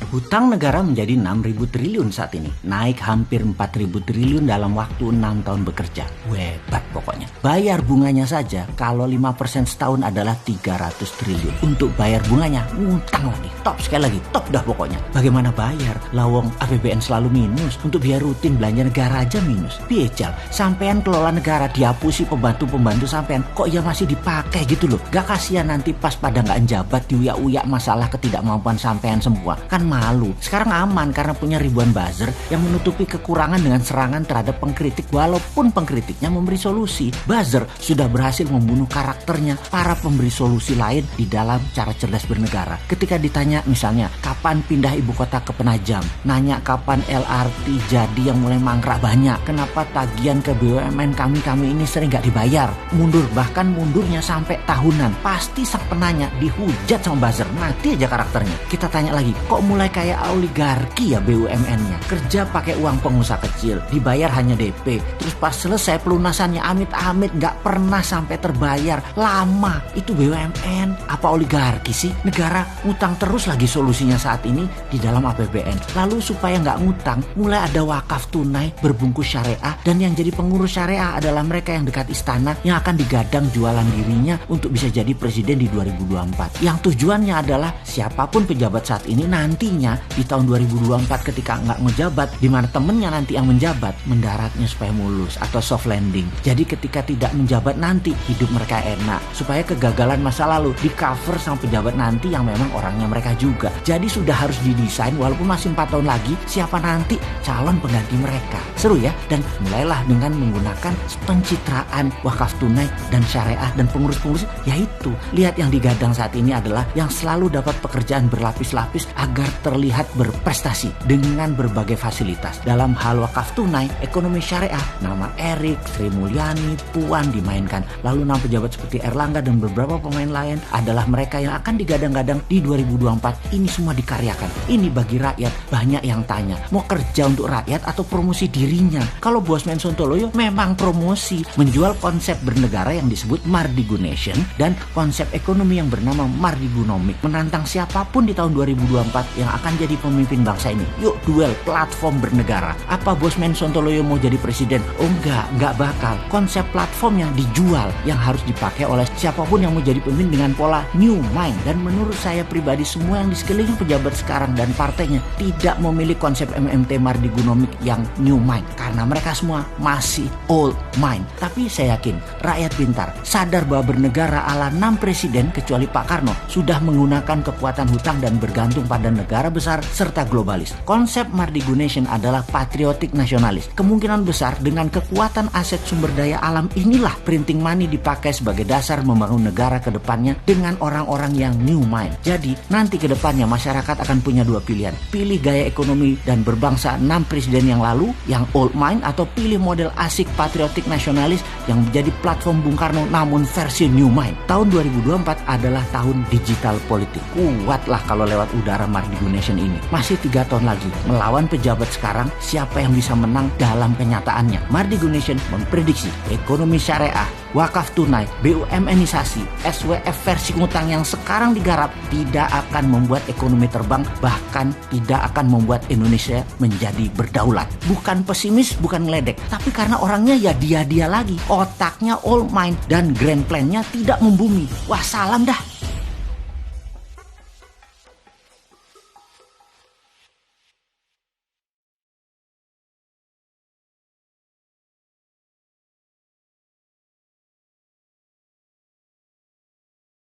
Hutang negara menjadi 6.000 triliun saat ini, naik hampir 4.000 triliun dalam waktu 6 tahun bekerja. Hebat pokoknya. Bayar bunganya saja kalau 5% setahun adalah 300 triliun. Untuk bayar bunganya, ngutang lagi. Top sekali lagi, top dah pokoknya. Bagaimana bayar? Lawang APBN selalu minus, untuk biaya rutin belanja negara aja minus. Piejal, sampean kelola negara dihapusi pembantu-pembantu sampean, kok ya masih dipakai gitu loh. Gak kasihan nanti pas pada gak njabat diuyak-uyak masalah ketidakmampuan sampean semua. Kan malu. Sekarang aman karena punya ribuan buzzer yang menutupi kekurangan dengan serangan terhadap pengkritik walaupun pengkritiknya memberi solusi. Buzzer sudah berhasil membunuh karakternya para pemberi solusi lain di dalam cara cerdas bernegara. Ketika ditanya misalnya kapan pindah ibu kota ke Penajam, nanya kapan LRT jadi yang mulai mangkrak banyak, kenapa tagihan ke BUMN kami ini sering gak dibayar, mundur, bahkan mundurnya sampai tahunan. Pasti sang penanya dihujat sama buzzer, mati aja karakternya. Kita tanya lagi, kok mulai kayak oligarki ya BUMN-nya, kerja pakai uang pengusaha kecil, dibayar hanya DP, terus pas selesai pelunasannya amit-amit gak pernah sampai terbayar, lama. Itu BUMN apa oligarki sih? Negara ngutang terus lagi solusinya saat ini di dalam APBN. Lalu supaya gak ngutang, mulai ada wakaf tunai berbungkus syariah, dan yang jadi pengurus syariah adalah mereka yang dekat istana yang akan digadang jualan dirinya untuk bisa jadi presiden di 2024. Yang tujuannya adalah siapapun pejabat saat ini nantinya di tahun 2024 ketika nggak menjabat, di mana temennya nanti yang menjabat, mendaratnya supaya mulus atau soft landing. Jadi ketika tidak menjabat nanti hidup mereka enak, supaya kegagalan masa lalu di cover sama pejabat nanti yang memang orangnya mereka juga. Jadi sudah harus didesain walaupun masih 4 tahun lagi siapa nanti calon pengganti mereka. Seru ya. Dan mulailah dengan menggunakan pencitraan wakaf tunai dan syariah dan pengurus-pengurus, yaitu lihat yang digadang saat ini adalah yang selalu dapat pekerjaan berlapis-lapis agar terlihat berprestasi dengan berbagai fasilitas. Dalam hal wakaf tunai, ekonomi syariah, nama Erik, Sri Mulyani, Puan dimainkan. Lalu nama pejabat seperti Erlangga dan beberapa pemain lain adalah mereka yang akan digadang-gadang di 2024. Ini semua dikaryakan. Ini bagi rakyat. Banyak yang tanya, mau kerja untuk rakyat atau promosi dirinya? Kalau Bosman Sontoloyo memang promosi, menjual konsep bernegara yang disebut Mardigunation dan konsep ekonomi yang bernama Mardigunomic, menantang siapapun di tahun 2024 yang akan jadi pemimpin bangsa ini. Yuk duel platform bernegara. Apa Bosman Sontoloyo mau jadi presiden? Oh enggak bakal. Konsep platformnya dijual yang harus dipakai oleh siapapun yang mau jadi pemimpin dengan pola new mind. Dan menurut saya pribadi, semua yang di sekeliling pejabat sekarang dan partainya tidak memilih konsep MMT Mardigunomic yang new mind, karena mereka semua masih old mind. Tapi saya yakin rakyat pintar sadar bahwa bernegara ala 6 presiden kecuali Pak Karno sudah menggunakan kekuatan hutang dan bergantung pada negara besar serta globalis. Konsep Mardigunation adalah patriotik nasionalis. Kemungkinan besar dengan kekuatan aset sumber daya alam inilah printing money dipakai sebagai dasar membangun negara ke depannya dengan orang-orang yang new mind. Jadi nanti ke depannya masyarakat akan punya 2 pilihan. Pilih gaya ekonomi dan berbangsa 6 presiden yang lalu yang old mind, atau pilih model asik patriotik nasionalis yang menjadi platform Bung Karno namun versi new mind. Tahun 2024 adalah tahun digital politik. Kuatlah kalau lewat udara Mardigunation ini. Masih 3 tahun lagi melawan pejabat sekarang, siapa yang bisa menang dalam kenyataannya. Mardigunation memprediksi ekonomi syariah, wakaf tunai, BUMNisasi, SWF versi ngutang yang sekarang digarap tidak akan membuat ekonomi terbang, bahkan tidak akan membuat Indonesia menjadi berdaulat. Bukan pesimis, bukan ngeledek, tapi karena orangnya ya dia lagi, otaknya old mind dan grand plan-nya tidak membumi. Wah, salam dah.